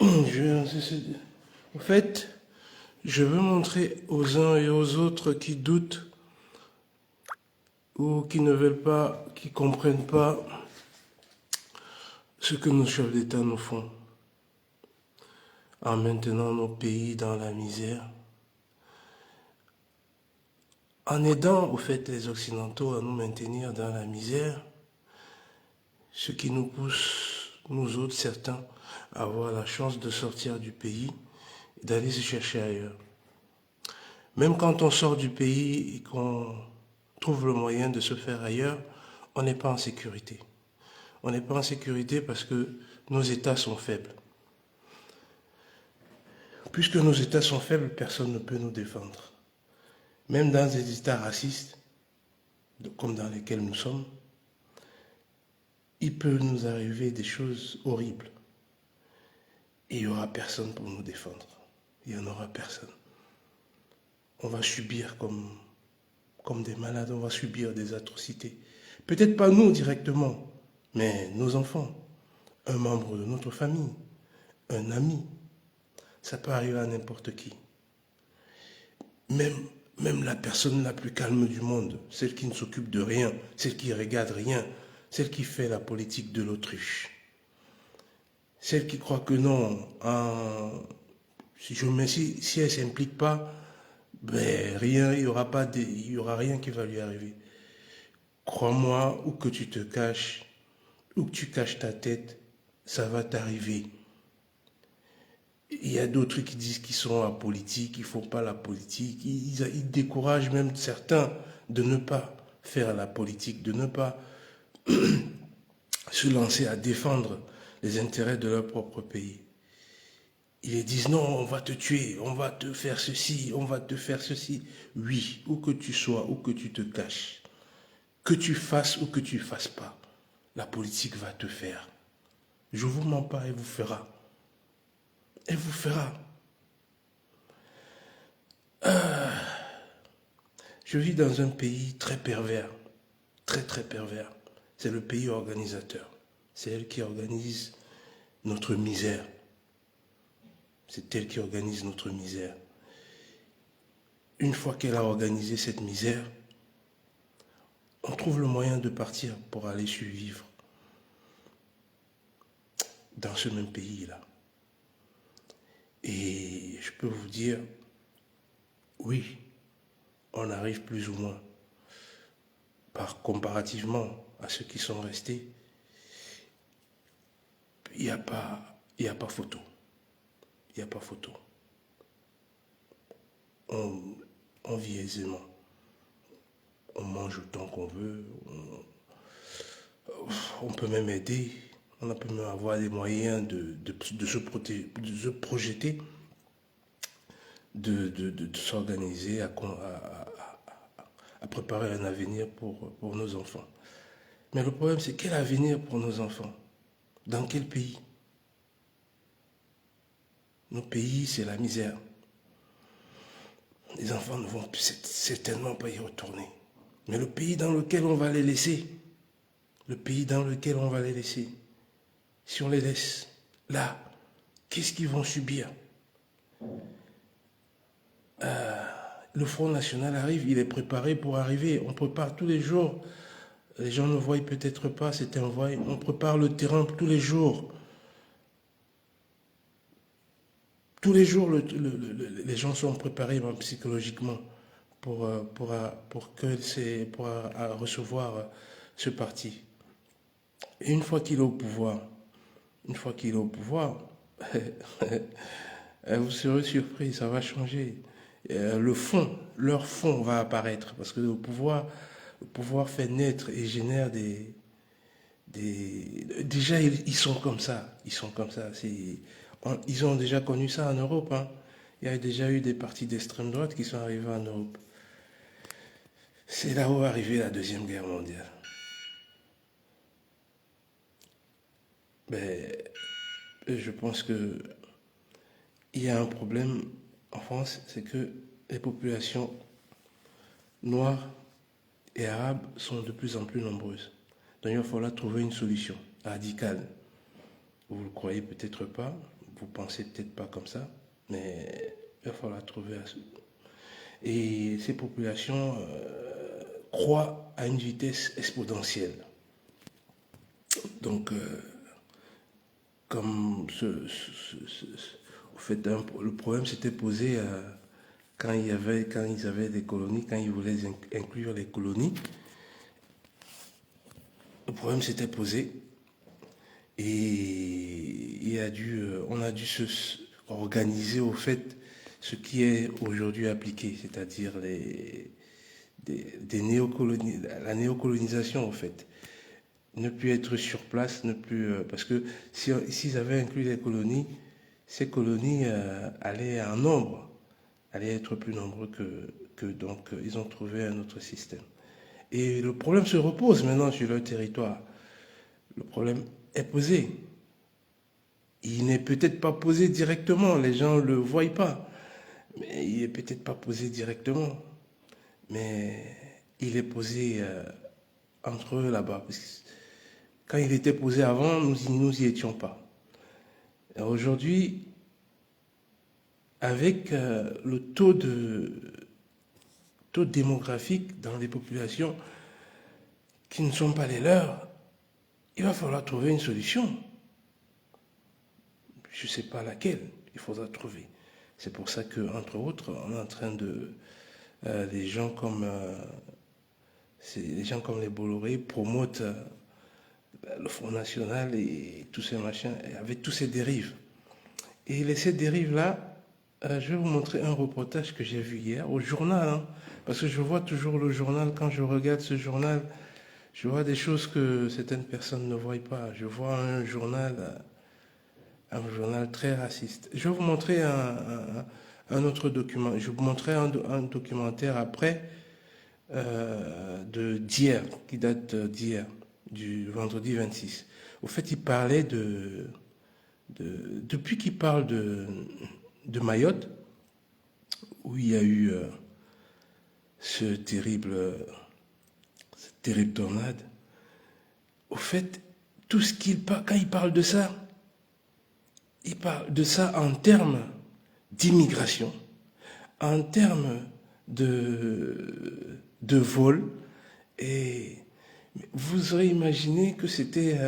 En fait, je veux montrer aux uns et aux autres qui doutent ou qui ne veulent pas, qui ne comprennent pas ce que nos chefs d'État nous font en maintenant nos pays dans la misère, en aidant au fait les Occidentaux à nous maintenir dans la misère, ce qui nous pousse, nous autres certains, à avoir la chance de sortir du pays et d'aller se chercher ailleurs. Même quand on sort du pays et qu'on trouve le moyen de se faire ailleurs, on n'est pas en sécurité. On n'est pas en sécurité parce que nos États sont faibles. Puisque nos États sont faibles, personne ne peut nous défendre. Même dans des États racistes, comme dans lesquels nous sommes, il peut nous arriver des choses horribles. Et il n'y aura personne pour nous défendre. Il n'y en aura personne. On va subir comme des malades, on va subir des atrocités. Peut-être pas nous directement, mais nos enfants, un membre de notre famille, un ami. Ça peut arriver à n'importe qui. Même la personne la plus calme du monde, celle qui ne s'occupe de rien, celle qui ne regarde rien, celle qui fait la politique de l'autruche. Celle qui croit que non, si elle ne s'implique pas, ben rien, il y aura rien qui va lui arriver. Crois-moi, où que tu te caches, où que tu caches ta tête, ça va t'arriver. Il y a d'autres qui disent qu'ils sont apolitiques, qu'ils ne font pas la politique. Ils découragent même certains de ne pas faire la politique, de ne pas se lancer à défendre les intérêts de leur propre pays. Ils disent non, on va te tuer, on va te faire ceci, on va te faire ceci. Oui, où que tu sois, où que tu te caches, que tu fasses ou que tu ne fasses pas, la politique va te faire. Je ne vous mens pas, elle vous fera. Elle vous fera. Je vis dans un pays très pervers, très très pervers. C'est le pays organisateur. C'est elle qui organise notre misère. C'est elle qui organise notre misère. Une fois qu'elle a organisé cette misère, on trouve le moyen de partir pour aller survivre dans ce même pays-là. Et je peux vous dire, oui, on arrive plus ou moins, comparativement à ceux qui sont restés, il n'y a pas photo. Il n'y a pas photo. On vit aisément. On mange autant qu'on veut. On peut même aider. On peut même avoir des moyens de se projeter, de s'organiser à préparer un avenir pour nos enfants. Mais le problème, c'est quel avenir pour nos enfants? Dans quel pays? Nos pays, c'est la misère. Les enfants ne vont certainement pas y retourner. Mais le pays dans lequel on va les laisser, si on les laisse là, qu'est-ce qu'ils vont subir? Le Front National arrive, il est préparé pour arriver. On prépare tous les jours. Les gens ne voient peut-être pas, c'est un voile. On prépare le terrain tous les jours. Tous les jours, les gens sont préparés même psychologiquement pour recevoir ce parti. Et une fois qu'il est au pouvoir, vous serez surpris, ça va changer. Leur fond va apparaître parce que le pouvoir fait naître et génère déjà ils sont comme ça, ils ont déjà connu ça en Europe, hein. Il y a déjà eu des partis d'extrême droite qui sont arrivés en Europe. C'est là où est arrivée la Deuxième Guerre mondiale. Mais je pense que il y a un problème en France, c'est que les populations noires et arabes sont de plus en plus nombreuses. Donc il va falloir trouver une solution radicale. Vous ne le croyez peut-être pas, vous pensez peut-être pas comme ça, mais il va falloir trouver. Et ces populations croît à une vitesse exponentielle. Donc, comme au fait, le problème s'était posé quand ils avaient des colonies, quand ils voulaient inclure les colonies, le problème s'était posé et on a dû se organiser au fait ce qui est aujourd'hui appliqué, c'est-à-dire la néocolonisation au fait. Ne plus être sur place, ne plus parce que s'ils avaient inclus les colonies, ces colonies allaient en nombre, allaient être plus nombreux que donc ils ont trouvé un autre système. Et le problème se repose maintenant sur leur territoire. Le problème est posé. Il n'est peut-être pas posé directement, les gens ne le voient pas, mais il n'est peut-être pas posé directement, mais il est posé entre eux là-bas. Quand il était posé avant, nous y étions pas. Aujourd'hui, avec le taux démographique dans les populations qui ne sont pas les leurs, il va falloir trouver une solution. Je ne sais pas laquelle, il faudra trouver. C'est pour ça qu'entre autres, on est en train de... les gens comme les Bolloré promotent le Front National et tous ces machins, avec tous ces dérives. Et ces dérives-là, je vais vous montrer un reportage que j'ai vu hier au journal, hein, parce que je vois toujours le journal. Quand je regarde ce journal, je vois des choses que certaines personnes ne voient pas. Je vois un journal très raciste. Je vais vous montrer un autre document. Je vais vous montrer un documentaire après d'hier, qui date d'hier, du vendredi 26. Au fait, il parlait depuis qu'il parle de Mayotte, où il y a eu cette terrible tornade. Au fait, quand il parle de ça, il parle de ça en termes d'immigration, en termes de vol, et vous aurez imaginé que c'était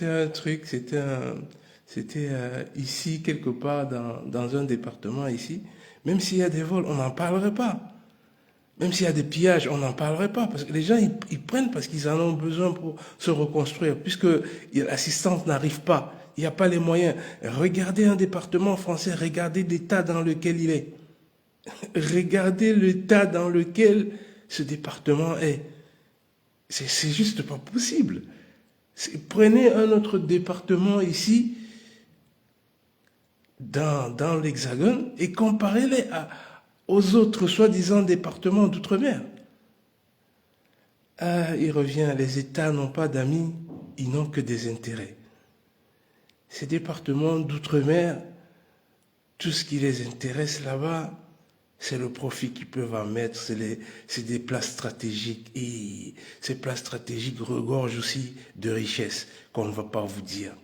un truc, c'était ici quelque part dans un département ici. Même s'il y a des vols, on n'en parlerait pas. Même s'il y a des pillages, on n'en parlerait pas. Parce que les gens, ils prennent parce qu'ils en ont besoin pour se reconstruire. Puisque l'assistance n'arrive pas. Il n'y a pas les moyens. Regardez un département français, regardez l'état dans lequel il est. Regardez l'état dans lequel ce département est. C'est juste pas possible. Prenez un autre département ici, dans l'Hexagone, et comparez-les aux autres soi-disant départements d'outre-mer. Il revient, les États n'ont pas d'amis, ils n'ont que des intérêts. Ces départements d'outre-mer, tout ce qui les intéresse là-bas, c'est le profit qu'ils peuvent en mettre, c'est des places stratégiques. Et ces places stratégiques regorgent aussi de richesses qu'on ne va pas vous dire.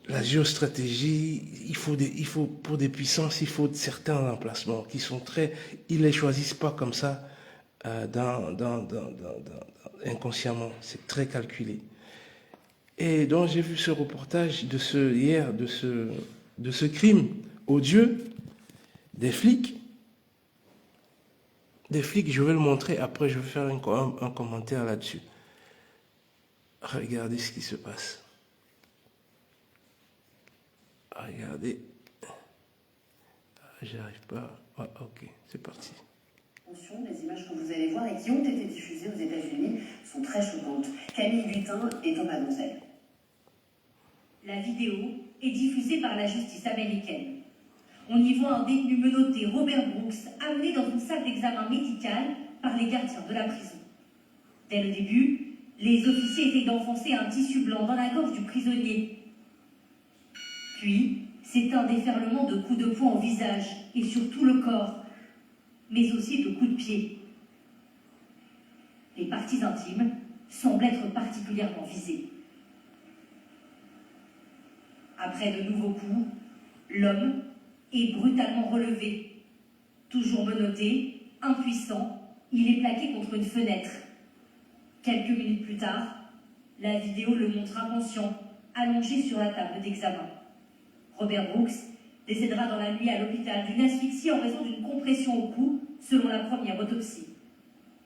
La géostratégie, il faut pour des puissances, il faut certains emplacements qui sont ils les choisissent pas comme ça, inconsciemment. C'est très calculé. Et donc j'ai vu ce reportage hier de ce crime odieux des flics. Je vais le montrer après, je vais faire un commentaire là-dessus. Regardez ce qui se passe. Regardez. J'arrive pas. Ah, ok, c'est parti. Les images que vous allez voir et qui ont été diffusées aux États-Unis sont très choquantes. Camille Guittin est en mademoiselle. La vidéo est diffusée par la justice américaine. On y voit un détenu menotté, Robert Brooks, amené dans une salle d'examen médical par les gardiens de la prison. Dès le début, les officiers étaient d'enfoncer un tissu blanc dans la gorge du prisonnier. Puis, c'est un déferlement de coups de poing au visage et sur tout le corps, mais aussi de coups de pied. Les parties intimes semblent être particulièrement visées. Après de nouveaux coups, l'homme est brutalement relevé. Toujours menotté, impuissant, il est plaqué contre une fenêtre. Quelques minutes plus tard, la vidéo le montre inconscient, allongé sur la table d'examen. Robert Brooks décédera dans la nuit à l'hôpital d'une asphyxie en raison d'une compression au cou, selon la première autopsie.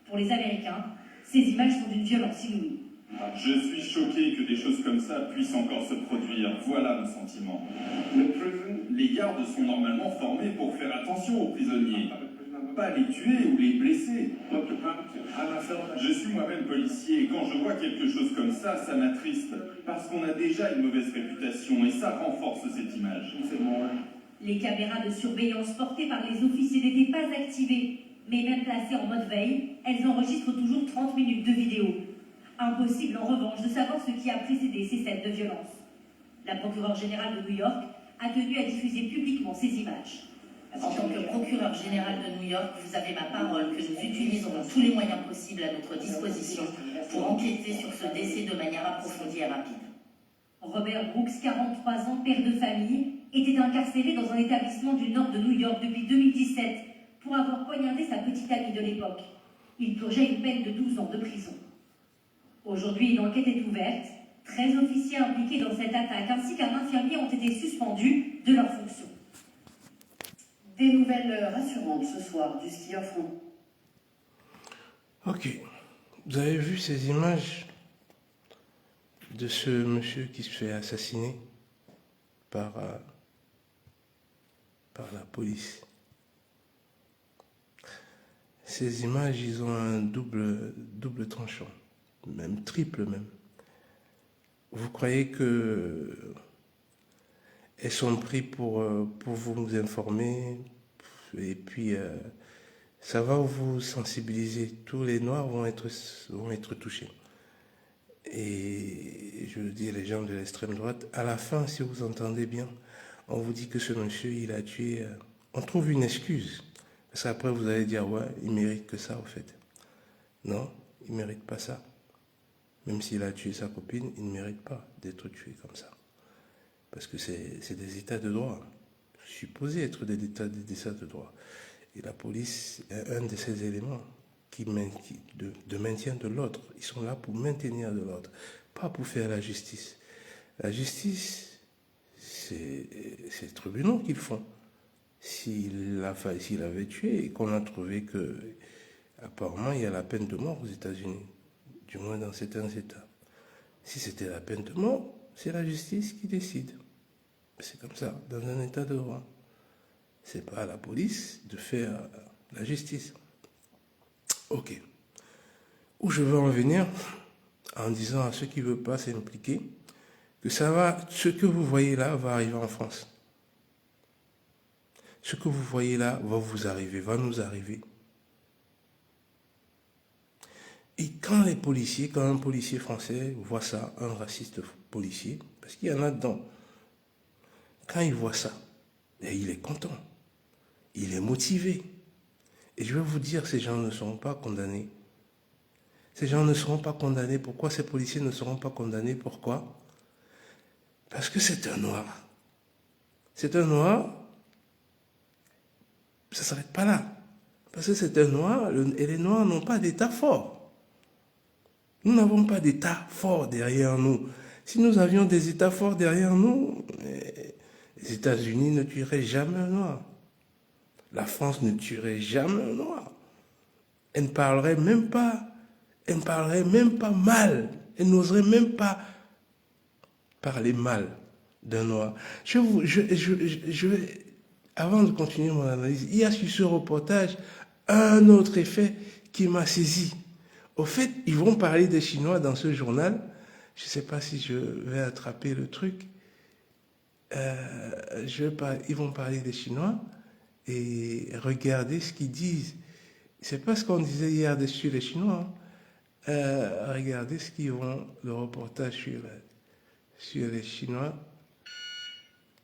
Pour les Américains, ces images sont d'une violence inouïe. Je suis choqué que des choses comme ça puissent encore se produire. Voilà mon sentiment. Les gardes sont normalement formés pour faire attention aux prisonniers, pas les tuer ou les blesser. Je suis moi-même policier et quand je vois quelque chose comme ça, ça m'attriste. Parce qu'on a déjà une mauvaise réputation et ça renforce cette image. Les caméras de surveillance portées par les officiers n'étaient pas activées, mais même placées en mode veille, elles enregistrent toujours 30 minutes de vidéo. Impossible en revanche de savoir ce qui a précédé ces scènes de violence. La procureure générale de New York a tenu à diffuser publiquement ces images. En tant que procureur général de New York, vous avez ma parole que nous utiliserons tous les moyens possibles à notre disposition pour enquêter sur ce décès de manière approfondie et rapide. Robert Brooks, 43 ans, père de famille, était incarcéré dans un établissement du nord de New York depuis 2017 pour avoir poignardé sa petite amie de l'époque. Il purgeait une peine de 12 ans de prison. Aujourd'hui, une enquête est ouverte. 13 officiers impliqués dans cette attaque ainsi qu'un infirmier ont été suspendus de leurs fonctions. Des nouvelles rassurantes ce soir du skieur franc. Ok, vous avez vu ces images de ce monsieur qui se fait assassiner par la police. Ces images, ils ont un double tranchant, même triple même. Vous croyez que elles sont prises pour vous informer et puis ça va vous sensibiliser. Tous les Noirs vont être touchés. Et je veux dire, les gens de l'extrême droite, à la fin, si vous entendez bien, on vous dit que ce monsieur, il a tué... on trouve une excuse. Parce qu'après, vous allez dire, ouais, il mérite que ça, au fait. Non, il ne mérite pas ça. Même s'il a tué sa copine, il ne mérite pas d'être tué comme ça. Parce que c'est des états de droit. Supposés être des états de droit. Et la police est un de ces éléments de maintien de l'ordre. Ils sont là pour maintenir de l'ordre, pas pour faire la justice. La justice, c'est les tribunaux qui le font. S'il avait tué et qu'on a trouvé que, apparemment, il y a la peine de mort aux États-Unis, du moins dans certains États. Si c'était la peine de mort, c'est la justice qui décide. C'est comme ça, dans un état de droit. C'est pas à la police de faire la justice. Ok. Où je veux en venir, en disant à ceux qui ne veulent pas s'impliquer, que ce que vous voyez là va arriver en France. Ce que vous voyez là va vous arriver, va nous arriver. Et quand un policier français voit ça, un raciste policier, parce qu'il y en a dedans, quand il voit ça, il est content, il est motivé. Et je vais vous dire, ces gens ne seront pas condamnés. Ces gens ne seront pas condamnés. Pourquoi ces policiers ne seront pas condamnés? Pourquoi? Parce que c'est un noir. C'est un noir, ça ne s'arrête pas là. Parce que c'est un noir, et les noirs n'ont pas d'état fort. Nous n'avons pas d'état fort derrière nous. Si nous avions des états forts derrière nous, les États-Unis ne tueraient jamais un noir. La France ne tuerait jamais un noir. Elle ne parlerait même pas mal. Elle n'oserait même pas parler mal d'un noir. Avant de continuer mon analyse, il y a sur ce reportage un autre effet qui m'a saisi. Au fait, ils vont parler des Chinois dans ce journal. Je ne sais pas si je vais attraper le truc. Ils vont parler des Chinois et regardez ce qu'ils disent. C'est pas ce qu'on disait hier sur les Chinois. Regardez ce qu'ils vont, le reportage sur les Chinois.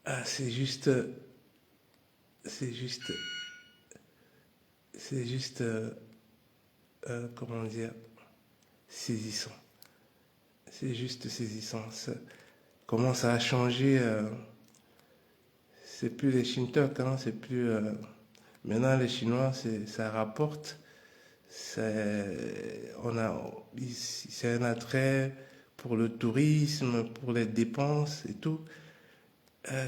Ah, c'est juste, comment dire, saisissant. C'est juste saisissant. Comment ça a changé c'est plus les Shintok, hein, c'est plus... maintenant, les Chinois, ça rapporte. C'est un attrait pour le tourisme, pour les dépenses et tout.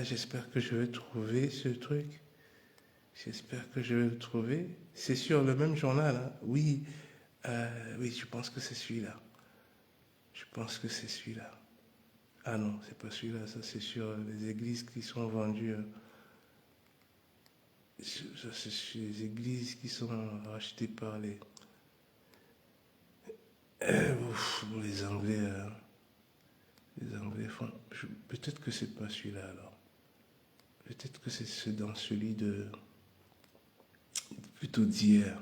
J'espère que je vais trouver ce truc. J'espère que je vais le trouver. C'est sur le même journal, hein. Oui, oui, je pense que c'est celui-là. Je pense que c'est celui-là. Ah non, c'est pas celui-là, ça c'est sur les églises qui sont vendues. Ça c'est sur les églises qui sont rachetées par les... les Anglais font... Peut-être que c'est pas celui-là alors. Peut-être que c'est dans celui de... Plutôt d'hier.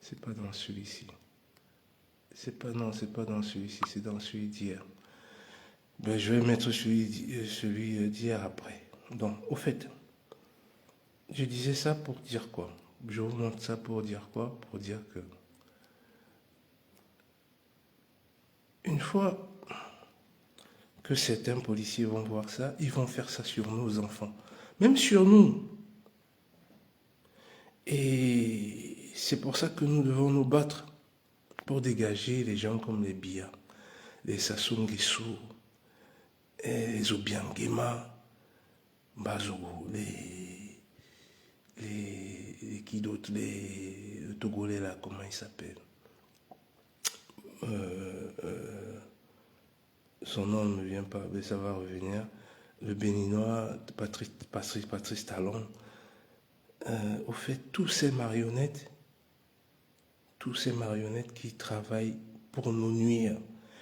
C'est pas dans celui-ci. Non, c'est pas dans celui-ci, c'est dans celui d'hier. Ben, je vais mettre celui d'hier après. Donc, au fait, je disais ça pour dire quoi? Je vous montre ça pour dire quoi? Pour dire que une fois que certains policiers vont voir ça, ils vont faire ça sur nos enfants, même sur nous. Et c'est pour ça que nous devons nous battre pour dégager les gens comme les Biya, les Sassou Nguesso, les Obiangema, Bazogo, les qui d'autres, les Togolais là, comment ils s'appellent? Son nom ne me vient pas, mais ça va revenir. Le Béninois, Patrice Talon. Au fait, tous ces marionnettes qui travaillent pour nous nuire.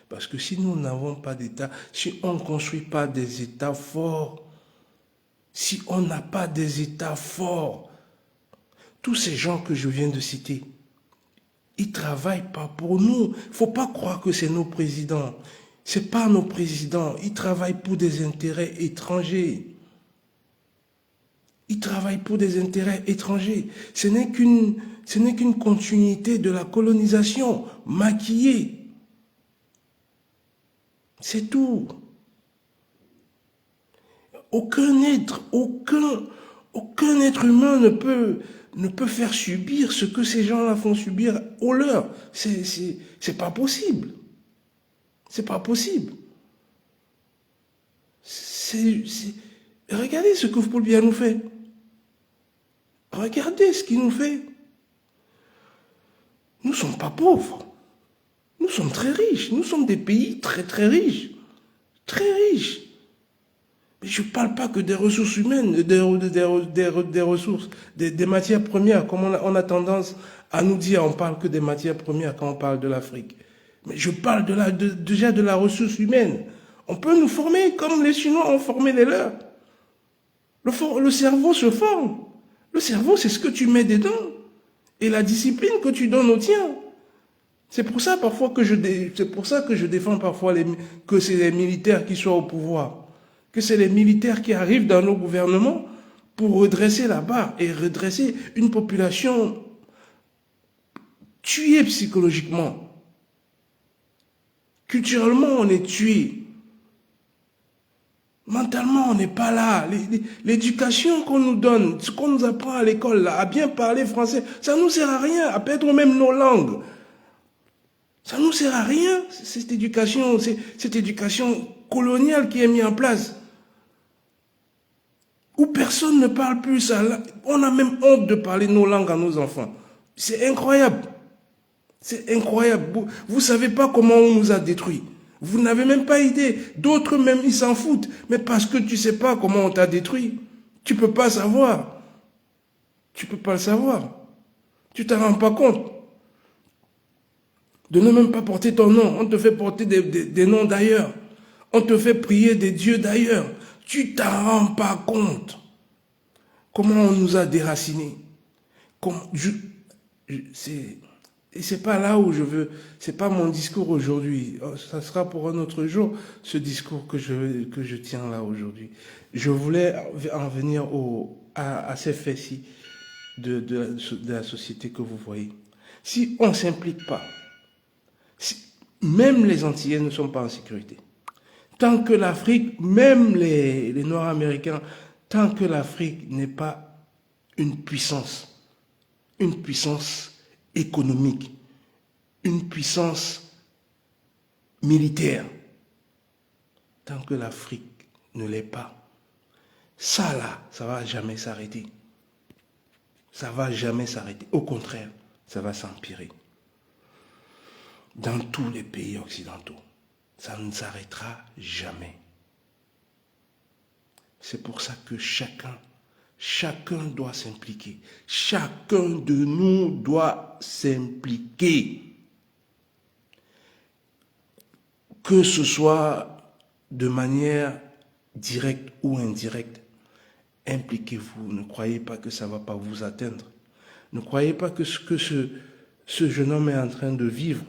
Parce que si nous n'avons pas d'État, si on ne construit pas des États forts, si on n'a pas des États forts, tous ces gens que je viens de citer, ils ne travaillent pas pour nous. Il ne faut pas croire que c'est nos présidents. Ce n'est pas nos présidents. Ils travaillent pour des intérêts étrangers. Ils travaillent pour des intérêts étrangers. Ce n'est qu'une continuité de la colonisation maquillée. C'est tout. Aucun être humain ne peut faire subir ce que ces gens-là font subir aux leurs. C'est pas possible. C'est pas possible. Regardez ce que Paul Biya nous fait. Regardez ce qu'il nous fait. Nous ne sommes pas pauvres. Nous sommes très riches. Nous sommes des pays très très riches. Très riches. Mais je ne parle pas que des ressources humaines, des ressources, des matières premières, comme on a tendance à nous dire, on parle que des matières premières quand on parle de l'Afrique. Mais je parle déjà de la ressource humaine. On peut nous former comme les Chinois ont formé les leurs. Le cerveau se forme. Le cerveau, c'est ce que tu mets dedans. Et la discipline que tu donnes au tien. C'est pour ça parfois que je défends parfois que c'est les militaires qui soient au pouvoir. Que c'est les militaires qui arrivent dans nos gouvernements pour redresser la barre et redresser une population tuée psychologiquement. Culturellement, on est tué. Mentalement, on n'est pas là. L'éducation qu'on nous donne, ce qu'on nous apprend à l'école, là, à bien parler français, ça ne nous sert à rien, à perdre même nos langues. Ça ne nous sert à rien, cette éducation coloniale qui est mise en place. Où personne ne parle plus ça. On a même honte de parler nos langues à nos enfants. C'est incroyable. C'est incroyable. Vous ne savez pas comment on nous a détruits. Vous n'avez même pas idée. D'autres même, ils s'en foutent. Mais parce que tu ne sais pas comment on t'a détruit, tu ne peux pas savoir. Tu ne peux pas le savoir. Tu ne t'en rends pas compte. De ne même pas porter ton nom. On te fait porter des noms d'ailleurs. On te fait prier des dieux d'ailleurs. Tu ne t'en rends pas compte. Comment on nous a déracinés. Et c'est pas là où je veux, c'est pas mon discours aujourd'hui. Ça sera pour un autre jour, ce discours que je tiens là aujourd'hui. Je voulais en venir à ces faits-ci de la société que vous voyez. Si on ne s'implique pas, même les Antillais ne sont pas en sécurité. Tant que l'Afrique, même les Nord-Américains, Tant que l'Afrique n'est pas une puissance économique, une puissance militaire, tant que l'Afrique ne l'est pas, ça là, ça ne va jamais s'arrêter. Ça ne va jamais s'arrêter. Au contraire, ça va s'empirer. Dans tous les pays occidentaux, ça ne s'arrêtera jamais. C'est pour ça que chacun doit s'impliquer. Chacun de nous doit s'impliquer. Que ce soit de manière directe ou indirecte, impliquez-vous. Ne croyez pas que ça ne va pas vous atteindre. Ne croyez pas que ce jeune homme est en train de vivre,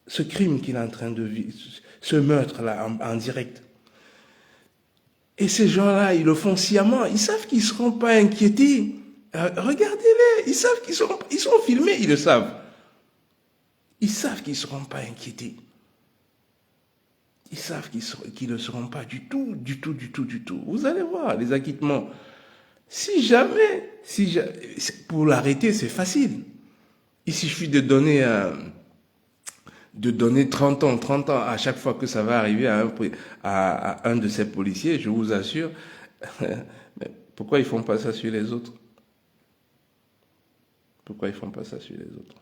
ce crime qu'il est en train de vivre, ce meurtre-là en direct. Et ces gens-là, ils le font sciemment. Ils savent qu'ils ne seront pas inquiétés. Regardez-les, ils savent qu'ils sont filmés, ils le savent. Ils savent qu'ils ne seront pas inquiétés. Ils savent qu'ils ne seront pas du tout. Vous allez voir, les acquittements. Si jamais, pour l'arrêter, c'est facile. Il suffit de donner 30 ans à chaque fois que ça va arriver à un de ces policiers, je vous assure. Mais pourquoi ils font pas ça sur les autres? Pourquoi ils font pas ça sur les autres?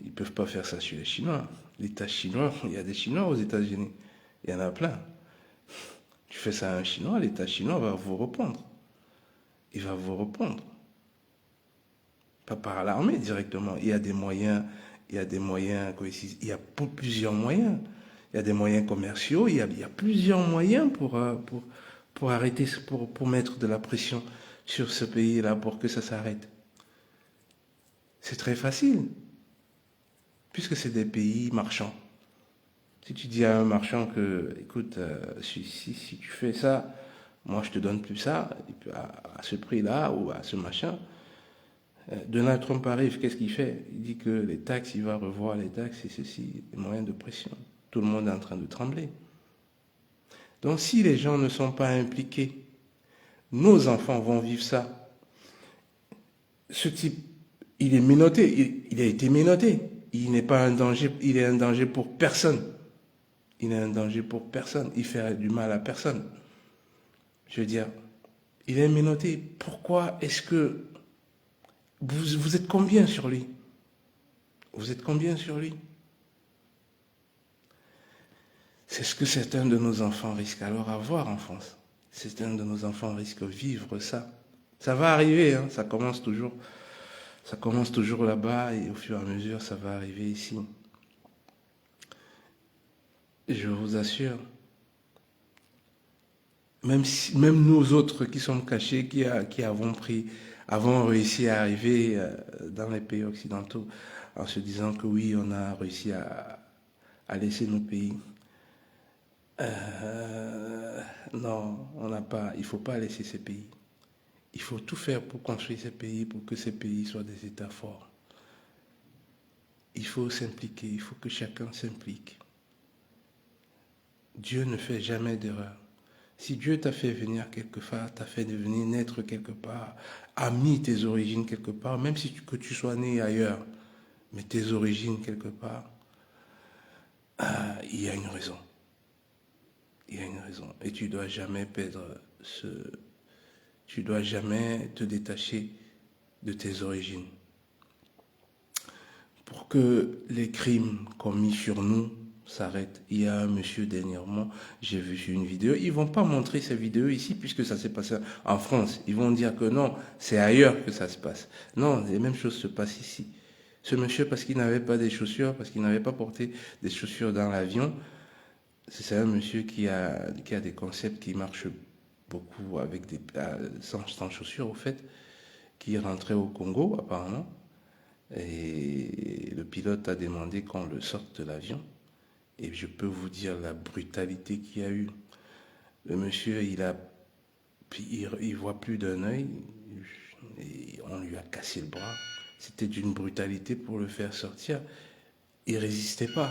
Ils peuvent pas faire ça sur les Chinois. L'État chinois, il y a des Chinois aux États-Unis. Il y en a plein. Tu fais ça à un Chinois, l'État chinois va vous répondre. Il va vous répondre. Pas par l'armée directement. Il y a des moyens, il y a plusieurs moyens. Il y a des moyens commerciaux, il y a plusieurs moyens pour arrêter, pour mettre de la pression sur ce pays-là pour que ça s'arrête. C'est très facile, puisque c'est des pays marchands. Si tu dis à un marchand que, écoute, si tu fais ça, moi je te donne plus ça, à ce prix-là ou à ce machin. Donald Trump arrive, qu'est-ce qu'il fait? Il dit que les taxes, il va revoir les taxes et ceci, les moyens de pression. Tout le monde est en train de trembler. Donc si les gens ne sont pas impliqués, nos enfants vont vivre ça. Ce type, il est menotté, il a été menotté. Il n'est pas un danger, il est un danger pour personne. Il est un danger pour personne. Il fait du mal à personne. Je veux dire, il est menotté. Pourquoi est-ce que vous êtes combien sur lui? Vous êtes combien sur lui? C'est ce que certains de nos enfants risquent alors à voir en France. Certains de nos enfants risquent de vivre ça. Ça va arriver, hein, ça commence toujours là-bas et au fur et à mesure, ça va arriver ici. Je vous assure, même nous autres qui sommes cachés, qui avons réussi à arriver dans les pays occidentaux en se disant que oui, on a réussi à laisser nos pays. Non, on n'a pas. Il ne faut pas laisser ces pays. Il faut tout faire pour construire ces pays, pour que ces pays soient des États forts. Il faut s'impliquer, il faut que chacun s'implique. Dieu ne fait jamais d'erreur. Si Dieu t'a fait venir quelque part, t'a fait devenir naître quelque part, a mis tes origines quelque part, même si que tu sois né ailleurs, mais tes origines quelque part, il y a une raison. Il y a une raison. Et tu ne dois jamais tu dois jamais te détacher de tes origines. Pour que les crimes commis sur nous s'arrêtent. Il y a un monsieur dernièrement, j'ai vu sur une vidéo, ils vont pas montrer ces vidéos ici puisque ça s'est passé en France. Ils vont dire que non, c'est ailleurs que ça se passe. Non, les mêmes choses se passent ici. Ce monsieur, parce qu'il n'avait pas des chaussures, parce qu'il n'avait pas porté des chaussures dans l'avion, c'est un monsieur qui a des concepts qui marchent beaucoup avec sans chaussures au fait, qui est rentré au Congo apparemment, et le pilote a demandé qu'on le sorte de l'avion. Et je peux vous dire la brutalité qu'il y a eu. Le monsieur, il voit plus d'un œil, et on lui a cassé le bras. C'était d'une brutalité pour le faire sortir. Il résistait pas.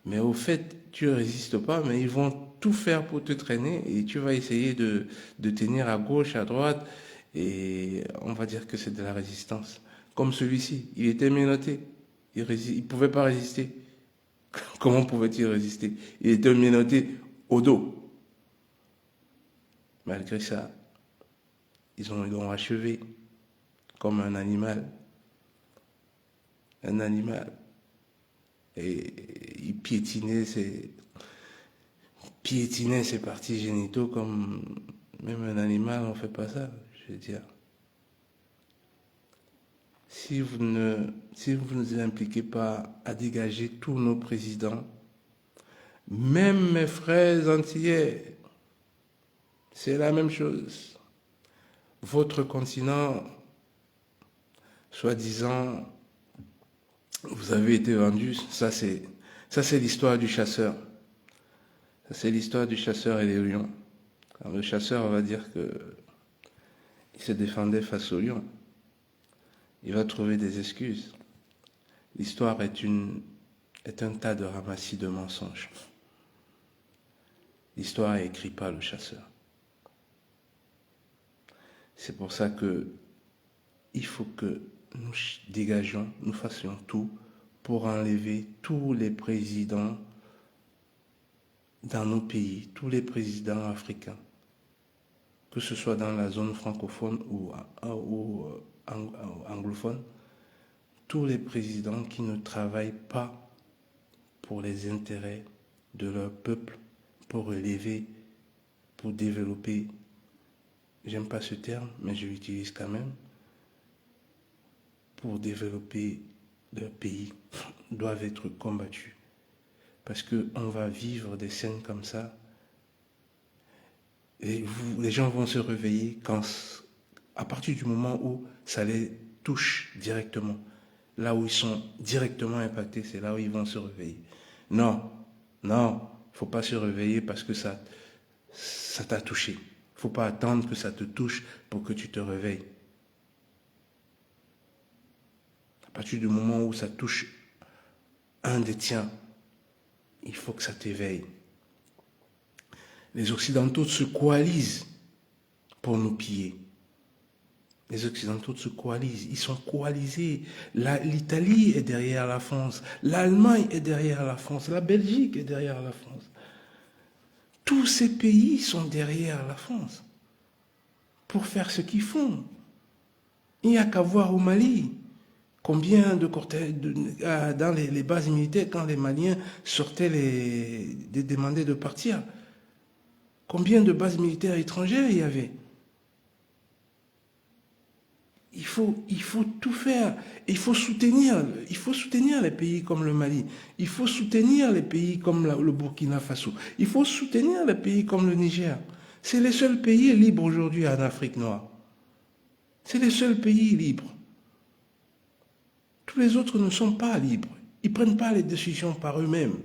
Mais au fait, tu ne résistes pas, mais ils vont tout faire pour te traîner et tu vas essayer de tenir à gauche, à droite et on va dire que c'est de la résistance. Comme celui-ci, il était menotté, il pouvait pas résister. Comment pouvait-il résister? Il était menotté au dos. Malgré ça, ils l'ont achevé comme un animal. Un animal. Et il piétinait ses parties génitaux comme même un animal, on ne fait pas ça, je veux dire. Si vous ne vous impliquez pas à dégager tous nos présidents, même mes frères antillais, c'est la même chose. Votre continent, soi-disant, vous avez été vendu, ça c'est l'histoire du chasseur. Ça c'est l'histoire du chasseur et des lions. Alors, le chasseur va dire que il se défendait face aux lions. Il va trouver des excuses. L'histoire est un tas de ramassis de mensonges. L'histoire est écrite par le chasseur. C'est pour ça que il faut que nous dégagions, nous fassions tout pour enlever tous les présidents dans nos pays, tous les présidents africains, que ce soit dans la zone francophone ou anglophone, tous les présidents qui ne travaillent pas pour les intérêts de leur peuple, pour élever, pour développer, j'aime pas ce terme, mais je l'utilise quand même, pour développer leur pays, doivent être combattus. Parce qu'on va vivre des scènes comme ça, et les gens vont se réveiller à partir du moment où ça les touche directement. Là où ils sont directement impactés, c'est là où ils vont se réveiller. Non, il ne faut pas se réveiller parce que ça t'a touché. Il ne faut pas attendre que ça te touche pour que tu te réveilles. À partir du moment où ça touche un des tiens, il faut que ça t'éveille. Les Occidentaux se coalisent pour nous piller. Les Occidentaux se coalisent, ils sont coalisés. L'Italie est derrière la France, l'Allemagne est derrière la France, la Belgique est derrière la France. Tous ces pays sont derrière la France pour faire ce qu'ils font. Il n'y a qu'à voir au Mali. Combien de cortèges dans les bases militaires, quand les Maliens sortaient demandaient de partir, combien de bases militaires étrangères il y avait? Il faut tout faire. Il faut soutenir les pays comme le Mali. Il faut soutenir les pays comme le Burkina Faso. Il faut soutenir les pays comme le Niger. C'est les seuls pays libres aujourd'hui en Afrique noire. C'est les seuls pays libres. Tous les autres ne sont pas libres. Ils ne prennent pas les décisions par eux-mêmes.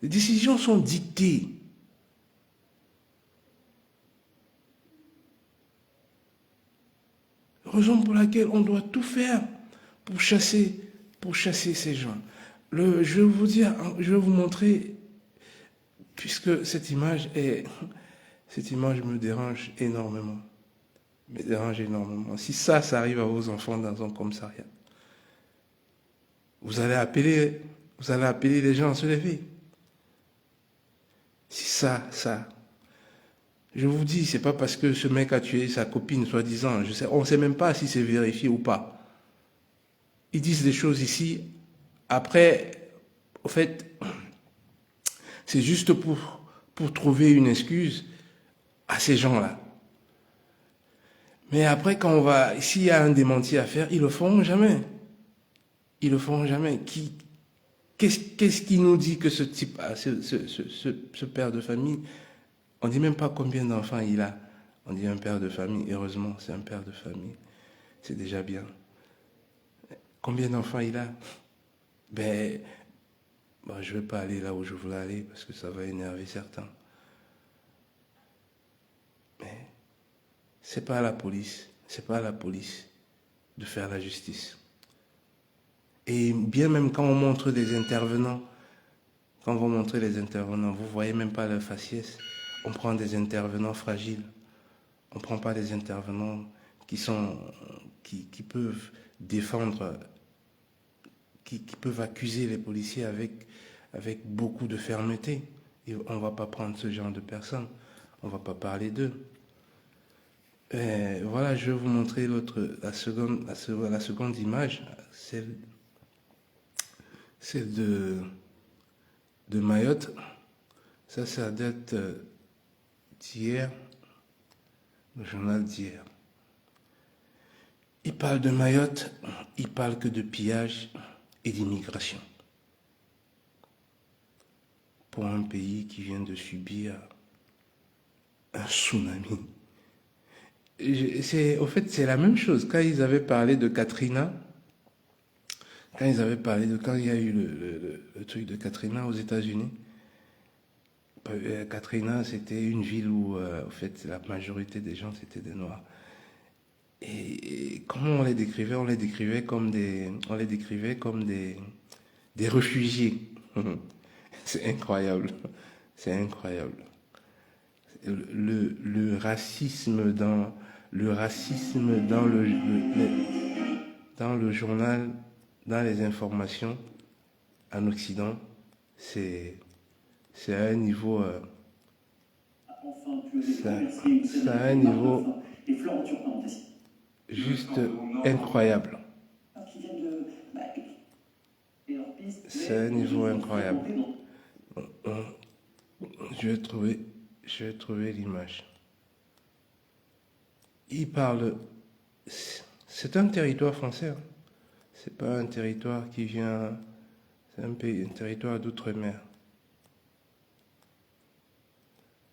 Les décisions sont dictées. Raison pour laquelle on doit tout faire pour chasser ces gens. Je vais vous montrer, puisque cette image me dérange énormément. Me dérange énormément. Si ça arrive à vos enfants dans un commissariat, vous allez appeler les gens à se lever. Si ça. Je vous dis, c'est pas parce que ce mec a tué sa copine, soi-disant, on ne sait même pas si c'est vérifié ou pas. Ils disent des choses ici. Après, au fait, c'est juste pour trouver une excuse à ces gens-là. Mais après, s'il y a un démenti à faire, ils le feront jamais. Ils le feront jamais. Qu'est-ce qui nous dit que ce type, ce père de famille, on ne dit même pas combien d'enfants il a. On dit un père de famille. Heureusement, c'est un père de famille. C'est déjà bien. Combien d'enfants il a? Je ne vais pas aller là où je voulais aller parce que ça va énerver certains. Mais c'est pas à la police de faire la justice. Et bien même quand on montre des intervenants, quand vous montrez les intervenants, vous ne voyez même pas leur faciès. On prend des intervenants fragiles. On ne prend pas des intervenants qui peuvent défendre, qui peuvent accuser les policiers avec beaucoup de fermeté. Et on ne va pas prendre ce genre de personnes. On ne va pas parler d'eux. Voilà, je vais vous montrer la seconde image, celle de Mayotte. Ça date d'hier, le journal d'hier. Il parle de Mayotte, il parle que de pillage et d'immigration. Pour un pays qui vient de subir un tsunami. Au fait, c'est la même chose. Quand ils avaient parlé de Katrina, quand il y a eu le truc de Katrina aux États-Unis, Katrina, c'était une ville où, en fait, la majorité des gens, c'était des Noirs. Et comment on les décrivait? On les décrivait comme des réfugiés. C'est incroyable. C'est incroyable. Le racisme dans le journal, dans les informations en Occident, c'est à un niveau juste incroyable. C'est un niveau incroyable. Je vais trouver l'image. Il parle. C'est un territoire français. Hein. C'est pas un territoire qui vient. C'est un territoire d'outre-mer.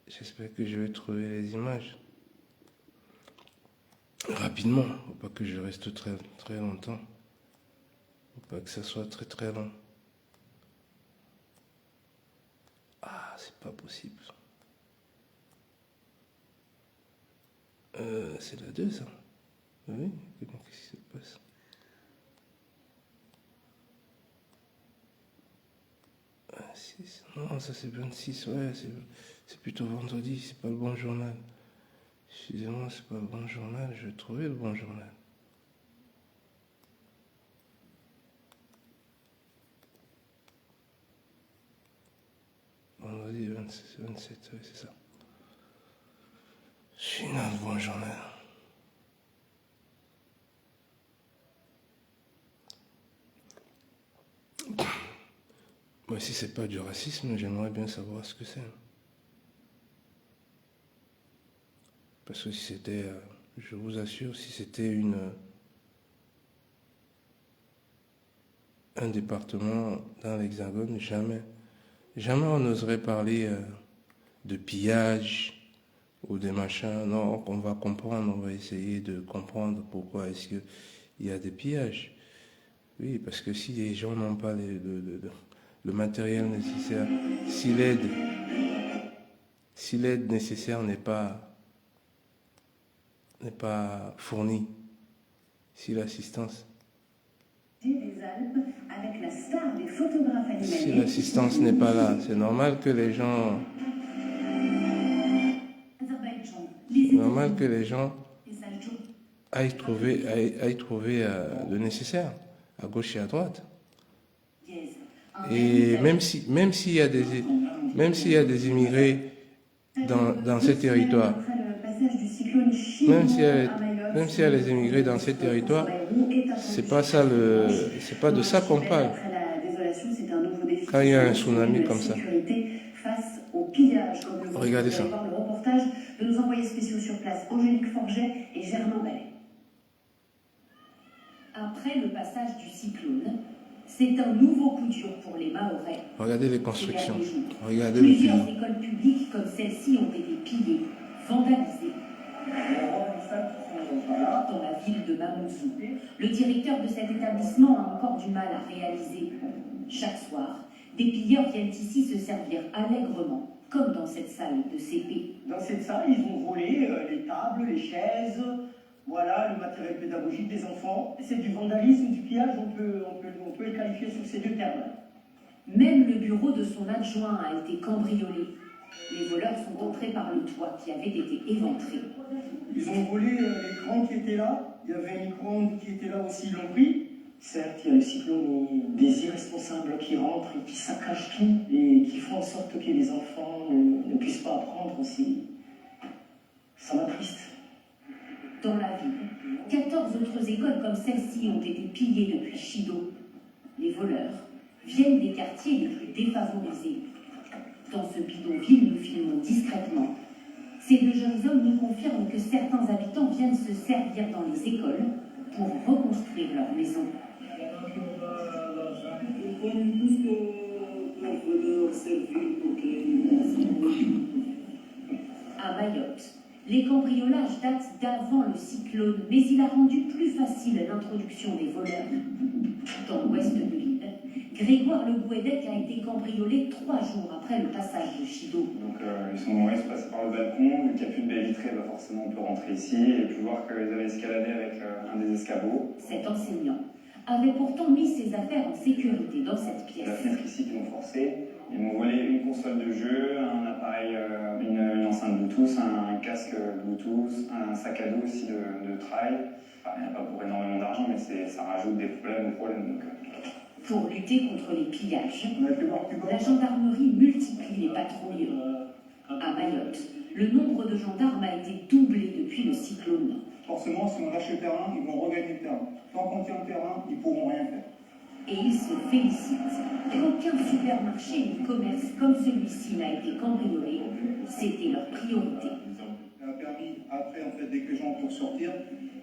J'espère que je vais trouver les images. Rapidement. Faut pas que je reste très, très longtemps. Faut pas que ça soit très, très long. Ah, c'est pas possible. C'est la 2, ça. Oui, qu'est-ce qui se passe? Non, ça c'est 26, ouais, c'est plutôt vendredi, c'est pas le bon journal. Excusez-moi, c'est pas le bon journal, je vais trouver le bon journal. Vendredi 27, oui, c'est ça. Je suis dans le bon journal. Moi, si c'est pas du racisme, j'aimerais bien savoir ce que c'est. Parce que si c'était, je vous assure, si c'était un département dans l'Hexagone, jamais on n'oserait parler de pillage ou des machins. Non, on va comprendre, on va essayer de comprendre pourquoi est-ce qu'il y a des pillages. Oui, parce que si les gens n'ont pas le matériel nécessaire, si l'aide nécessaire n'est pas fournie, si l'assistance n'est pas là, c'est normal que les gens aillent trouver le nécessaire à gauche et à droite. Et même s'il y a des immigrés dans ces territoires, même s'il y a les immigrés dans ces territoires, c'est pas de ça qu'on parle. Quand il y a un tsunami comme ça. Regardez ça. Le reportage de nos envoyés spéciaux sur place, Angélique Forget et Germain Ballet. Après le passage du cyclone, c'est un nouveau coup dur pour les Mahorais. Regardez les constructions. Regardez le pays. Plusieurs écoles publiques comme celle-ci ont été pillées, vandalisées. Dans la ville de Mamoudzou, le directeur de cet établissement a encore du mal à réaliser. Chaque soir, des pilleurs viennent ici se servir allègrement, comme dans cette salle de CP. Dans cette salle, ils ont volé les tables, les chaises, voilà, le matériel pédagogique des enfants. C'est du vandalisme, du pillage, on peut le qualifier sous ces deux termes. Même le bureau de son adjoint a été cambriolé. Les voleurs sont entrés par le toit qui avait été éventré. Ils ont volé l'écran qui était là. Il y avait un micro-ondes qui était là aussi, ils l'ont pris. Certes, il y a le cyclone, mais des irresponsables qui rentrent et qui saccagent tout et qui font en sorte que les enfants ne puissent pas apprendre aussi. Ça m'attriste. Dans la ville, 14 autres écoles comme celle-ci ont été pillées depuis Chido. Les voleurs viennent des quartiers les plus défavorisés. Dans ce bidonville, nous filmons discrètement. Ces deux jeunes hommes nous confirment que certains habitants viennent se servir dans les écoles pour reconstruire leur maison. À Mayotte, les cambriolages datent d'avant le cyclone, mais il a rendu plus facile l'introduction des voleurs. Dans l'ouest de l'île, Grégoire Le Gouédec a été cambriolé 3 jours après le passage de Chido. Donc ils sont restés passer par le balcon, vu qu'il n'y a plus de baie vitrée, forcément on peut rentrer ici et puis voir qu'ils avaient escaladé avec un des escabeaux. Cet enseignant avait pourtant mis ses affaires en sécurité dans cette pièce. La fenêtre ici qu'ils m'ont forcé, ils m'ont volé une console de jeu, un appareil, une enceinte Bluetooth, un casque Bluetooth, un sac à dos aussi de trail. Enfin, il n'y a pas pour énormément d'argent, mais ça rajoute des problèmes aux problèmes. Pour lutter contre les pillages, la gendarmerie multiplie les patrouilles. À Mayotte, le nombre de gendarmes a été doublé depuis le cyclone. Forcément, si on lâche le terrain, ils vont regagner le terrain. Tant qu'on tient le terrain, ils ne pourront rien faire. Et ils se félicitent qu'aucun supermarché ni commerce comme celui-ci n'a été cambriolé. C'était leur priorité. Ça a permis, après, en fait, dès que les gens peuvent sortir,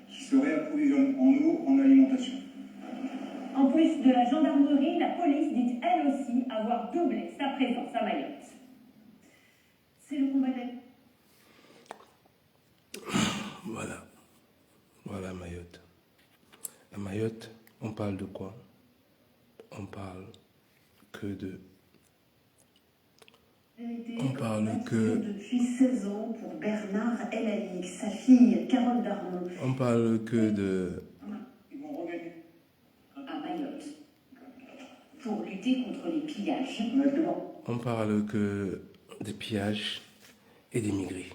qu'ils se réapprovisionnent en eau, en alimentation. En plus de la gendarmerie, la police dit elle aussi avoir doublé sa présence à Mayotte. C'est le combat des... Voilà. Voilà Mayotte. À Mayotte, on parle de quoi? On parle que de... On parle que... Depuis 16 ans pour Bernard El sa fille Carole Darmon. On parle que de... Ils vont regagner. À Mayotte, pour lutter contre les pillages. On parle que des pillages et des migrés.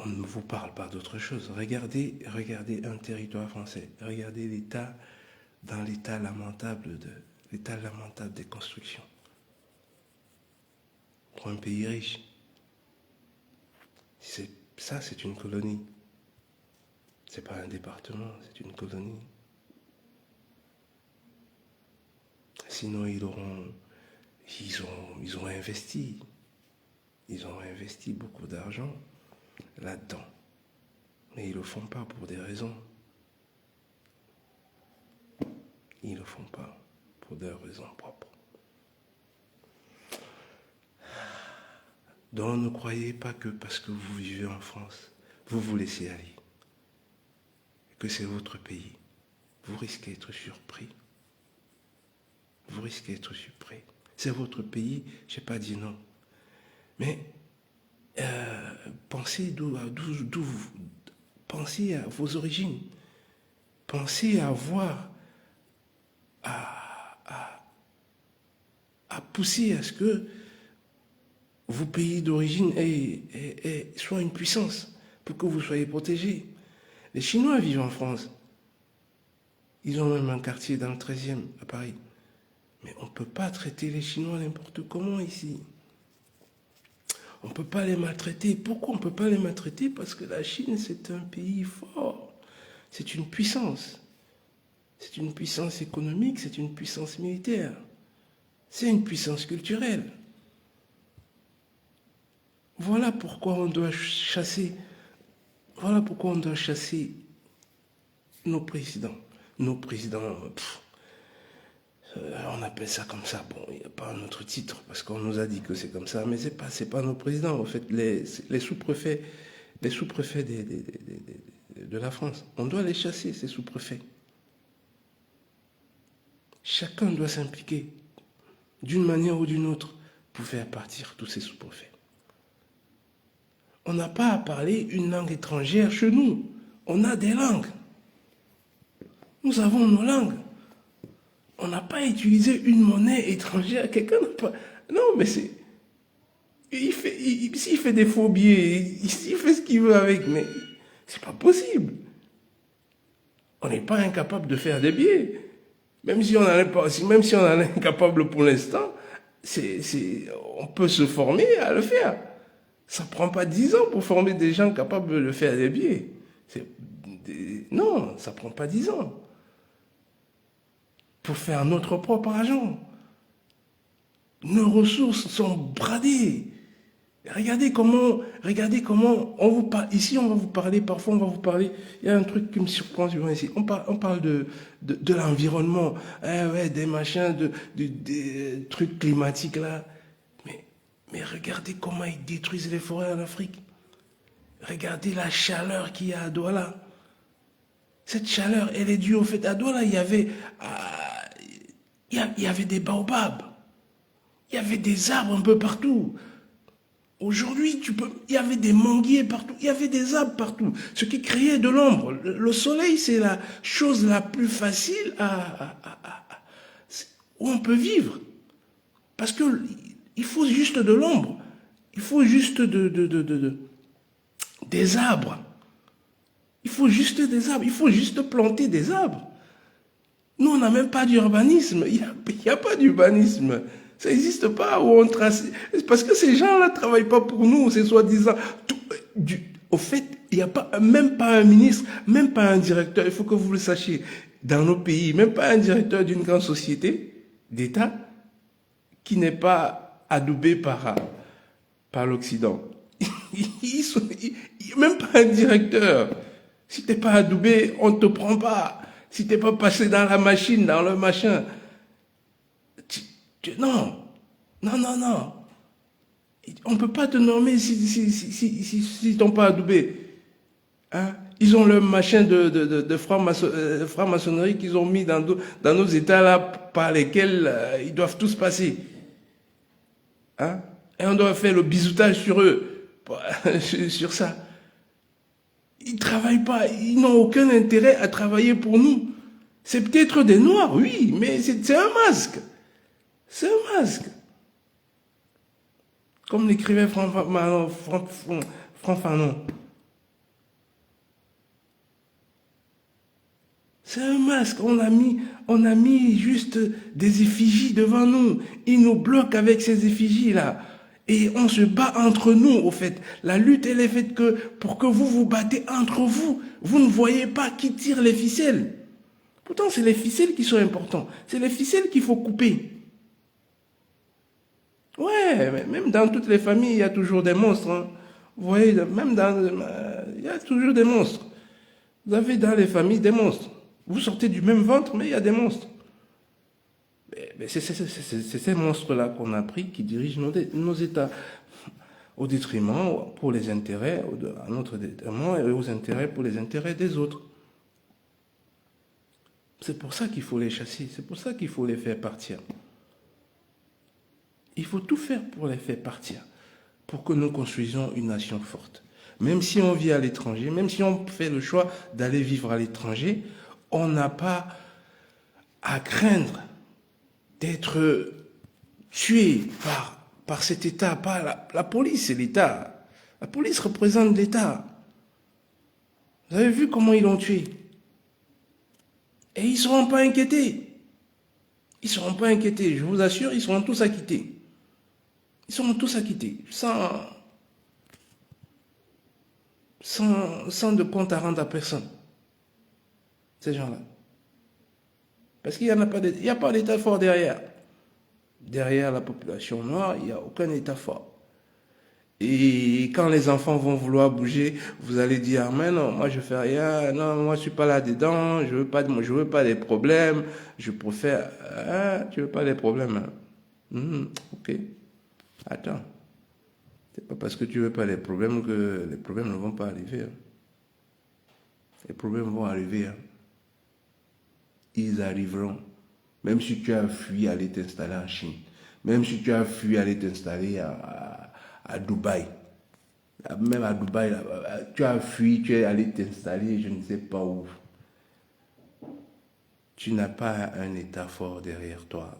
On ne vous parle pas d'autre chose. Regardez un territoire français. Regardez l'état, dans l'état lamentable des constructions. Pour un pays riche, c'est une colonie. C'est pas un département, c'est une colonie. Sinon, ils ont investi. Ils ont investi beaucoup d'argent là-dedans. Mais ils ne le font pas pour des raisons. Ils ne le font pas pour des raisons propres. Donc ne croyez pas que parce que vous vivez en France, vous vous laissez aller. Que c'est votre pays. Vous risquez d'être surpris. Vous risquez d'être surpris. C'est votre pays, je n'ai pas dit non. Mais pensez pensez à vos origines. Pensez à à pousser à ce que vos pays d'origine soient une puissance pour que vous soyez protégés. Les Chinois vivent en France. Ils ont même un quartier dans le 13e à Paris. Mais on ne peut pas traiter les Chinois n'importe comment ici. On ne peut pas les maltraiter. Pourquoi on ne peut pas les maltraiter? Parce que la Chine, c'est un pays fort. C'est une puissance. C'est une puissance économique, c'est une puissance militaire. C'est une puissance culturelle. Voilà pourquoi on doit chasser. Voilà pourquoi on doit chasser nos présidents. Nos présidents, on appelle ça comme ça. Bon, il n'y a pas un autre titre parce qu'on nous a dit que c'est comme ça, mais c'est pas nos présidents. En fait, les sous-préfets, de la France, on doit les chasser, ces sous-préfets. Chacun doit s'impliquer d'une manière ou d'une autre pour faire partir tous ces sous-préfets. On n'a pas à parler une langue étrangère chez nous. On a des langues. Nous avons nos langues. On n'a pas utilisé une monnaie étrangère. Quelqu'un n'a pas... Non, mais c'est... S'il fait des faux billets, il fait ce qu'il veut avec, mais c'est pas possible. On n'est pas incapable de faire des billets. Même si on en est incapable pour l'instant, on peut se former à le faire. Ça prend pas 10 ans pour former des gens capables de faire des billets. Non, ça prend pas 10 ans. Pour faire notre propre argent. Nos ressources sont bradées. Regardez comment on vous parle. Ici, on va vous parler, parfois on va vous parler. Il y a un truc qui me surprend ici. On parle de l'environnement, ouais, des machins, des trucs climatiques là. Mais regardez comment ils détruisent les forêts en Afrique. Regardez la chaleur qu'il y a à Douala. Cette chaleur, elle est due au fait à Douala, il y avait des baobabs. Il y avait des arbres un peu partout. Aujourd'hui, il y avait des manguiers partout, il y avait des arbres partout, ce qui créait de l'ombre. Le soleil, c'est la chose la plus facile où on peut vivre. Parce que il faut juste de l'ombre. Il faut juste des arbres. Il faut juste des arbres. Il faut juste planter des arbres. Nous, on n'a même pas d'urbanisme. Il n'y a pas d'urbanisme. Ça n'existe pas où on trace. Parce que ces gens-là ne travaillent pas pour nous, c'est soi-disant. Au fait, il n'y a même pas un ministre, même pas un directeur, il faut que vous le sachiez, dans nos pays, même pas un directeur d'une grande société d'État qui n'est pas adoubé par l'Occident. Même pas un directeur. Si tu n'es pas adoubé, on ne te prend pas. Si tu n'es pas passé dans la machine, dans le machin. Non. On ne peut pas te nommer si t'ont pas adoubé. Hein? Ils ont le machin de franc-maçonnerie qu'ils ont mis dans nos États là, par lesquels ils doivent tous passer. Hein? Et on doit faire le bisoutage sur eux, sur ça. Ils ne travaillent pas, ils n'ont aucun intérêt à travailler pour nous. C'est peut-être des Noirs, oui, mais c'est un masque. C'est un masque. Comme l'écrivait Franck Fanon. C'est un masque. On a mis juste des effigies devant nous. Ils nous bloquent avec ces effigies-là. Et on se bat entre nous, au fait. La lutte, elle est faite pour que vous vous battez entre vous. Vous ne voyez pas qui tire les ficelles. Pourtant, c'est les ficelles qui sont importantes. C'est les ficelles qu'il faut couper. Ouais, mais même dans toutes les familles, il y a toujours des monstres. Hein. Vous voyez, même il y a toujours des monstres. Vous avez dans les familles des monstres. Vous sortez du même ventre, mais il y a des monstres. Mais c'est ces monstres-là qu'on a pris qui dirigent nos États au détriment, pour les intérêts, à notre détriment et aux intérêts pour les intérêts des autres. C'est pour ça qu'il faut les chasser, c'est pour ça qu'il faut les faire partir. Il faut tout faire pour les faire partir, pour que nous construisions une nation forte. Même si on vit à l'étranger, même si on fait le choix d'aller vivre à l'étranger, on n'a pas à craindre d'être tué par cet État. Pas la police, c'est l'État. La police représente l'État. Vous avez vu comment ils l'ont tué? Et ils ne seront pas inquiétés. Ils ne seront pas inquiétés, je vous assure, ils seront tous acquittés. Ils seront tous acquittés, sans de compte à rendre à personne. Ces gens-là. Parce qu'il n'y a pas d'État fort derrière. Derrière la population noire, il n'y a aucun État fort. Et quand les enfants vont vouloir bouger, vous allez dire, mais non, moi je fais rien, non, moi je suis pas là-dedans, je veux pas des problèmes, je préfère, tu veux pas des problèmes, hein? Ok. Attends. C'est pas parce que tu veux pas les problèmes que les problèmes ne vont pas arriver. Hein. Les problèmes vont arriver. Hein. Ils arriveront. Même si tu as fui aller t'installer en Chine, même si tu as fui aller t'installer à Dubaï, même à Dubaï, tu as fui, tu es allé t'installer, je ne sais pas où. tu n'as pas un État fort derrière toi.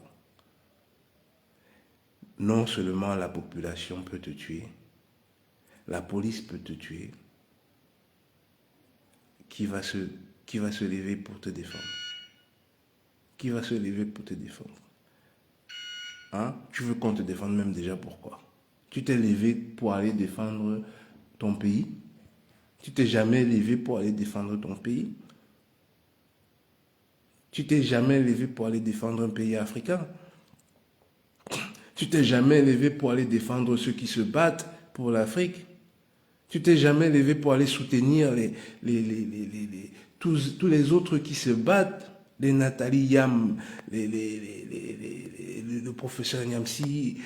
Non seulement la population peut te tuer, la police peut te tuer. Qui va se lever pour te défendre? Qui va se lever pour te défendre? Hein? Tu veux qu'on te défende même déjà, pourquoi? Tu t'es levé pour aller défendre ton pays? Tu t'es jamais levé pour aller défendre ton pays? Tu t'es jamais levé pour aller défendre un pays africain? Tu t'es jamais levé pour aller défendre ceux qui se battent pour l'Afrique? Tu t'es jamais levé pour aller soutenir tous les autres qui se battent, les Nathalie Yam, le professeur Nyamsi,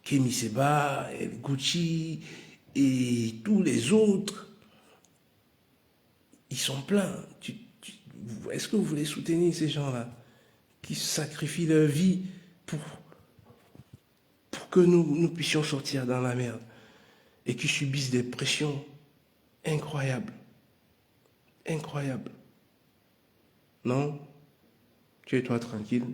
Kémy Seba, El Gucci et tous les autres. Ils sont pleins. Est-ce que vous voulez soutenir ces gens-là qui sacrifient leur vie pour que nous puissions sortir dans la merde et qui subissent des pressions incroyables? Incroyables. Non? Tu es toi tranquille?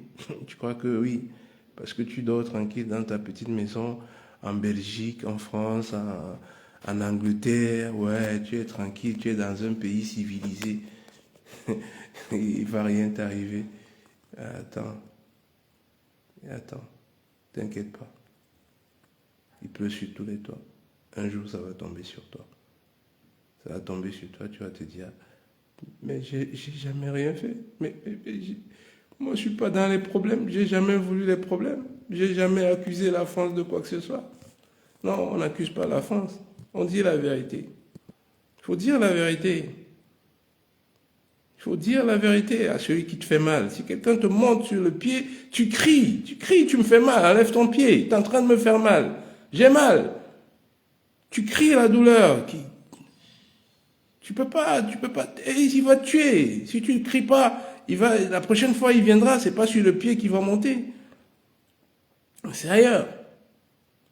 Tu crois que oui? Parce que tu dors tranquille dans ta petite maison en Belgique, en France, en Angleterre. Ouais, tu es tranquille, tu es dans un pays civilisé. Il ne va rien t'arriver. Attends, t'inquiète pas. Il pleut sur tous les toits. Un jour, ça va tomber sur toi. Ça va tomber sur toi, tu vas te dire, mais j'ai jamais rien fait. Moi, je ne suis pas dans les problèmes. J'ai jamais voulu les problèmes. J'ai jamais accusé la France de quoi que ce soit. Non, on n'accuse pas la France. On dit la vérité. Il faut dire la vérité. Il faut dire la vérité à celui qui te fait mal. Si quelqu'un te monte sur le pied, tu cries, tu me fais mal, enlève ton pied, tu es en train de me faire mal. J'ai mal. Tu cries la douleur. Tu peux pas, et il va te tuer. Si tu ne cries pas, la prochaine fois il viendra, c'est pas sur le pied qu'il va monter. C'est ailleurs.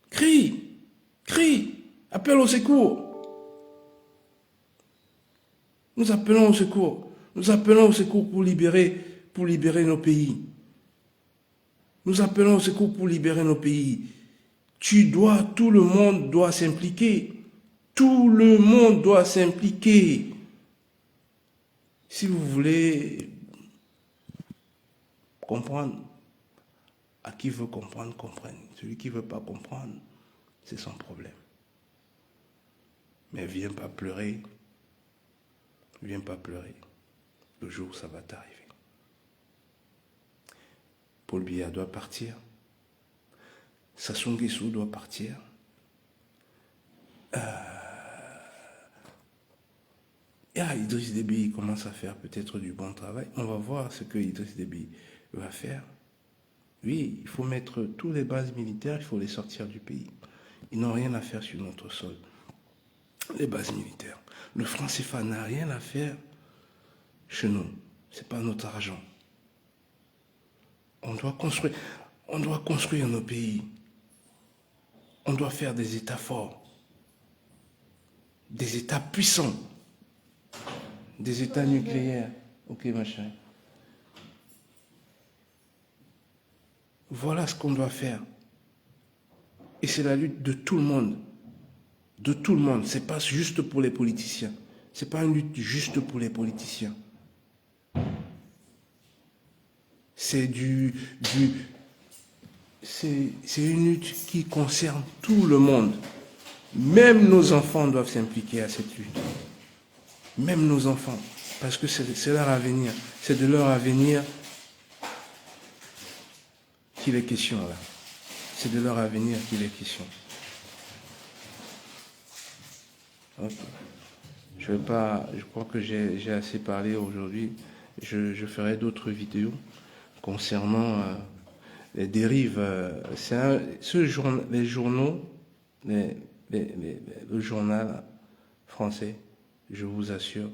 Crie, appelle au secours. Nous appelons au secours. Nous appelons au secours pour libérer nos pays. Nous appelons au secours pour libérer nos pays. Tout le monde doit s'impliquer. Tout le monde doit s'impliquer. Si vous voulez comprendre, à qui veut comprendre, comprenne. Celui qui ne veut pas comprendre, c'est son problème. Mais viens pas pleurer. Viens pas pleurer. Le jour où ça va t'arriver. Paul Biya doit partir. Sassou Nguesso doit partir. Idriss Déby commence à faire peut-être du bon travail. On va voir ce que Idriss Déby va faire. Oui, il faut mettre tous les bases militaires, il faut les sortir du pays. Ils n'ont rien à faire sur notre sol. Les bases militaires. Le franc CFA n'a rien à faire chez nous. Ce n'est pas notre argent. On doit construire nos pays. On doit faire des États forts. Des États puissants. Des États nucléaires. Ok, ma chérie. Voilà ce qu'on doit faire. Et c'est la lutte de tout le monde. De tout le monde. Ce n'est pas juste pour les politiciens. Ce n'est pas une lutte juste pour les politiciens. C'est une lutte qui concerne tout le monde. Même nos enfants doivent s'impliquer à cette lutte. Même nos enfants. Parce que c'est leur avenir. C'est de leur avenir qu'il est question là. C'est de leur avenir qu'il est question. Okay. Je crois que j'ai assez parlé aujourd'hui. Je ferai d'autres vidéos concernant les dérives. Les journaux, le journal français, je vous assure,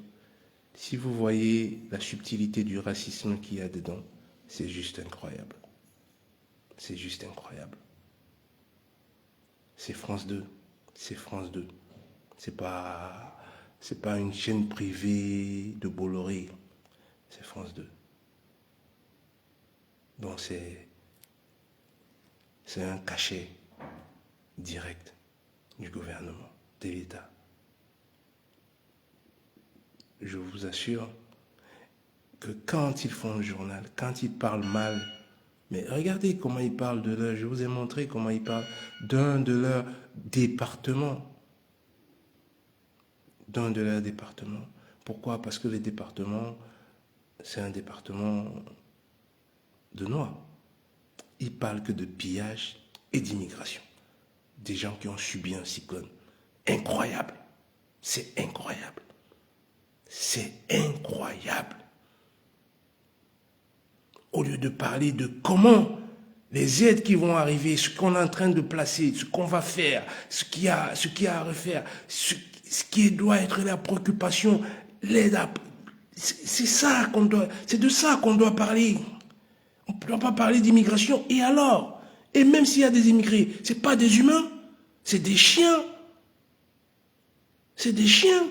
si vous voyez la subtilité du racisme qu'il y a dedans, c'est juste incroyable. C'est juste incroyable. C'est France 2. C'est France 2. C'est pas une chaîne privée de Bolloré. c'est France 2. Donc c'est un cachet direct du gouvernement, de l'État. Je vous assure que quand ils font le journal, quand ils parlent mal, mais regardez comment ils parlent de leur, je vous ai montré comment ils parlent d'un de leurs départements. D'un de leurs départements. Pourquoi? Parce que les départements, c'est un département de Noirs. Ils parlent que de pillage et d'immigration. Des gens qui ont subi un cyclone. Incroyable. C'est incroyable. C'est incroyable. Au lieu de parler de comment les aides qui vont arriver, ce qu'on est en train de placer, ce qu'on va faire, ce qu'il y a à refaire, ce qui doit être la préoccupation, l'aide à... C'est ça qu'on doit... C'est de ça qu'on doit parler. On ne doit pas parler d'immigration. Et alors? Et même s'il y a des immigrés, ce n'est pas des humains, c'est des chiens. C'est des chiens.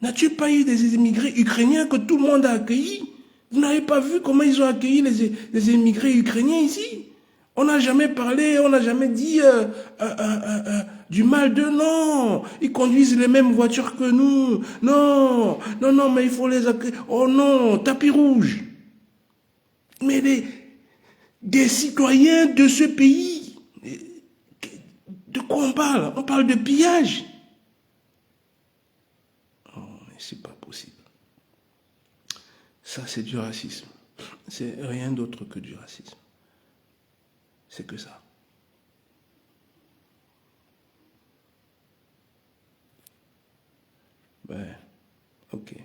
N'as-tu pas eu des immigrés ukrainiens que tout le monde a accueillis? Vous n'avez pas vu comment ils ont accueilli les immigrés ukrainiens ici? On n'a jamais parlé, on n'a jamais dit du mal d'eux, non. Ils conduisent les mêmes voitures que nous. Non, non, non, mais il faut les accueillir. Oh non, tapis rouge. Mais des citoyens de ce pays, de quoi on parle? On parle de pillage. Oh, mais c'est pas possible. Ça, c'est du racisme. C'est rien d'autre que du racisme. C'est que ça. Ouais, ok.